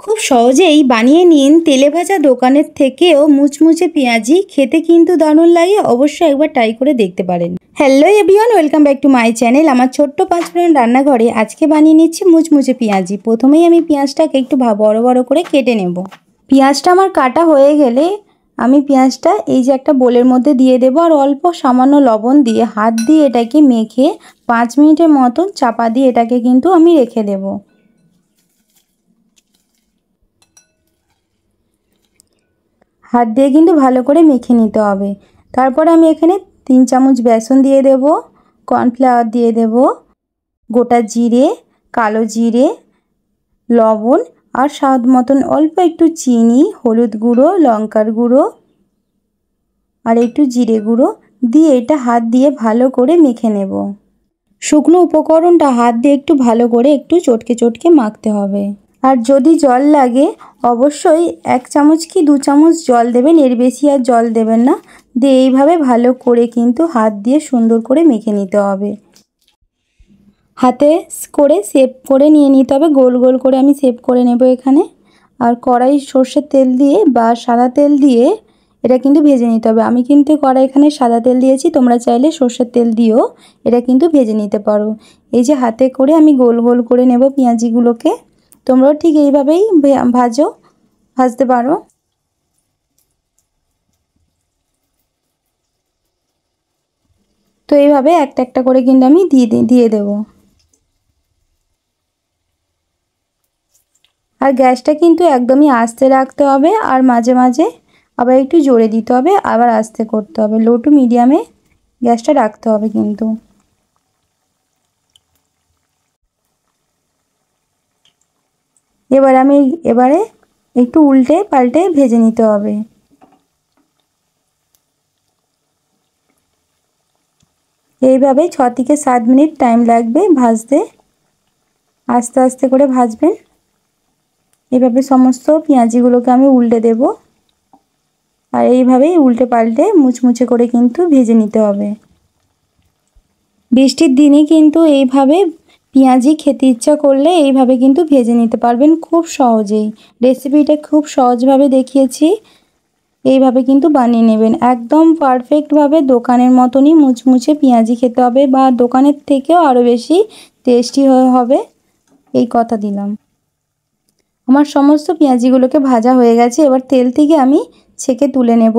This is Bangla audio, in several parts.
খুব সহজেই বানিয়ে নিন তেলে ভাজা দোকানের থেকেও মুচমুচে পেঁয়াজি। খেতে কিন্তু দারুণ লাগে, অবশ্যই একবার ট্রাই করে দেখতে পারেন। Hello everyone, welcome back to my channel. আমার ছোট্ট 5 ফোড়ন রান্নাঘরে আজকে বানিয়ে নিচ্ছি মুচমুচে পেঁয়াজি। প্রথমেই আমি পেঁয়াজটাকে একটু বড় বড় করে কেটে নেব। পেঁয়াজটা আমার কাটা হয়ে গেলে আমি পেঁয়াজটা এই যে একটা বোলের মধ্যে দিয়ে দেব, আর অল্প সামান্য লবণ দিয়ে হাত দিয়ে এটাকে মেখে 5 মিনিটের মতন চাপা দিয়ে এটাকে কিন্তু আমি রেখে দেব। হাত দিয়ে কিন্তু ভালো করে মেখে নিতে হবে। তারপর আমি এখানে 3 চামচ বেসন দিয়ে দেব, কর্নফ্লাওয়ার দিয়ে দেব, গোটা জিরে, কালো জিরে, লবণ আর স্বাদ মতন অল্প একটু চিনি, হলুদ গুঁড়ো, লঙ্কার গুঁড়ো আর একটু জিরে গুঁড়ো দিয়ে এটা হাত দিয়ে ভালো করে মেখে নেব। শুকনো উপকরণটা হাত দিয়ে একটু ভালো করে একটু চটকে চটকে মাখতে হবে। আর যদি জল লাগে অবশ্যই 1 চামচ কি 2 চামচ জল দেবেন, এর বেশি আর জল দেবেন না। দিয়ে এইভাবে ভালো করে কিন্তু হাত দিয়ে সুন্দর করে মেখে নিতে হবে। হাতে করে শেপ করে নিয়ে নিতে হবে, গোল গোল করে আমি শেপ করে নেব এখানে। আর কড়াই সর্ষের তেল দিয়ে বা সাদা তেল দিয়ে এটা কিন্তু ভেজে নিতে হবে। আমি কিন্তু কড়াই এখানে সাদা তেল দিয়েছি, তোমরা চাইলে সর্ষের তেল দিয়েও এটা কিন্তু ভেজে নিতে পারো। এই যে হাতে করে আমি গোল গোল করে নেব পেঁয়াজিগুলোকে। তোমরাও ঠিক এইভাবেই ভাজতে পারো। তো এইভাবে একটা একটা করে কিন্তু আমি দিয়ে দেব। আর গ্যাসটা কিন্তু একদমই আস্তে রাখতে হবে, আর মাঝে মাঝে আবার একটু জোরে দিতে হবে, আবার আস্তে করতে হবে। লো টু মিডিয়ামে গ্যাসটা রাখতে হবে কিন্তু। এবারে একটু উল্টে পাল্টে ভেজে নিতে হবে। এইভাবে 6 থেকে 7 মিনিট টাইম লাগবে ভাজতে। আস্তে আস্তে করে ভাজবেন। এইভাবে সমস্ত পেঁয়াজিগুলোকে আমি উল্টে দেব, আর এইভাবেই উল্টে পাল্টে মুচমুচে করে কিন্তু ভেজে নিতে হবে। বৃষ্টির দিনে কিন্তু এইভাবে পেঁয়াজি খেতে ইচ্ছা করলে এইভাবে কিন্তু ভেজে নিতে পারবেন খুব সহজেই। রেসিপিটা খুব সহজভাবে দেখিয়েছি, এইভাবে কিন্তু বানিয়ে নেবেন। একদম পারফেক্টভাবে দোকানের মতনই মুচমুচে পেঁয়াজি খেতে হবে, বা দোকানের থেকেও আরও বেশি টেস্টি হবে, এই কথা দিলাম। আমার সমস্ত পেঁয়াজিগুলোকে ভাজা হয়ে গেছে, এবার তেল থেকে আমি ছেঁকে তুলে নেব।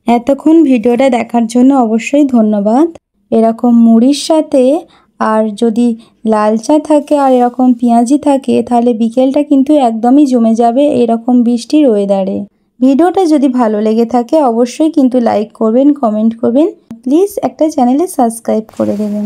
এতক্ষণ ভিডিওটা দেখার জন্য অবশ্যই ধন্যবাদ। এরকম মুড়ির সাথে আর যদি লাল চা থাকে আর এরকম পেঁয়াজি থাকে, তাহলে বিকেলটা কিন্তু একদমই জমে যাবে এরকম বৃষ্টির ওয়েদারে। ভিডিওটা যদি ভালো লেগে থাকে অবশ্যই কিন্তু লাইক করবেন, কমেন্ট করবেন, প্লিজ একটা চ্যানেলে সাবস্ক্রাইব করে দেবেন।